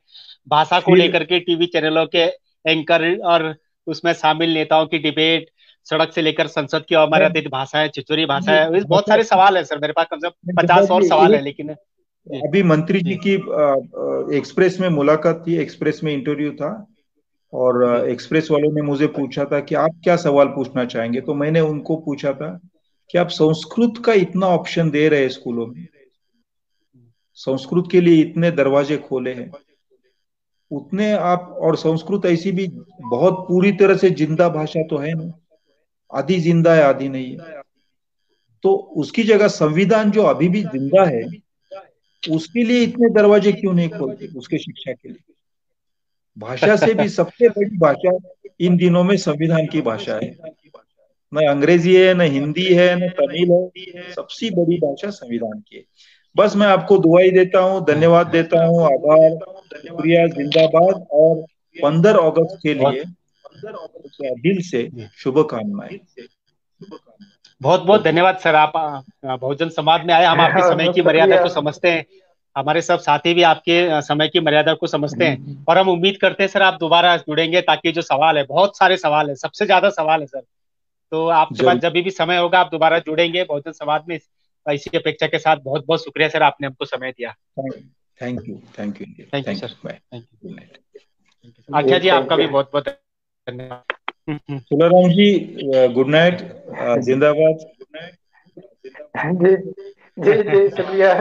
भाषा को फिर लेकर के, टीवी चैनलों के एंकर और उसमें शामिल नेताओं की डिबेट, सड़क से लेकर संसद की मैं अमर्यादित भाषा है, चिचोरी भाषा ये है, इस बहुत भाषा, सारे सवाल है सर मेरे पास, कम से कम जवाब 50 और ये सवाल है, एक, लेकिन जी अभी मंत्री जी जी की एक्सप्रेस में मुलाकात थी, एक्सप्रेस में इंटरव्यू था, और जी एक्सप्रेस वालों ने मुझे पूछा था कि आप क्या सवाल पूछना चाहेंगे, तो मैंने उनको पूछा था कि आप संस्कृत का इतना ऑप्शन दे रहे हैं स्कूलों में, संस्कृत के लिए इतने दरवाजे खोले हैं, उतने आप, और संस्कृत ऐसी भी बहुत पूरी तरह से जिंदा भाषा तो है ना, आधी जिंदा है आधी नहीं है, तो उसकी जगह संविधान जो अभी भी जिंदा है, उसके लिए इतने दरवाजे क्यों नहीं खोलते, उसके शिक्षा के लिए। भाषा से भी सबसे बड़ी भाषा इन दिनों में संविधान की भाषा है, न अंग्रेजी है, न हिंदी है, न तमिल है, सबसे बड़ी भाषा संविधान की है। बस मैं आपको दुआई देता हूँ, धन्यवाद देता हूँ, आभार, शुक्रिया, जिंदाबाद, और 15 अगस्त के लिए बहुत दिल से जी शुभकामनाएं। बहुत बहुत ओके। धन्यवाद सर, आप बहुजन समाज में आए, हम आपकी समय की मर्यादा शुक्रिया। को समझते हैं, हमारे सब साथी भी आपके समय की मर्यादा को समझते हैं, और हम उम्मीद करते हैं सर आप दोबारा जुड़ेंगे, ताकि जो सवाल है, बहुत सारे सवाल है, सबसे ज्यादा सवाल है सर, तो आपके पास जरूर। जब भी समय होगा आप दोबारा जुड़ेंगे बहुजन समाज में, इसी अपेक्षा के साथ बहुत बहुत शुक्रिया सर, आपने हमको समय दिया। Thank you, thank you, thank you thank sir, you, bye, thank you, good night. Akhya ji thank आपका भी यू। बहुत बहुत धन्यवाद। तुलाराम जी, गुड नाइट, जिंदाबाद। जी जी जी, शुक्रिया।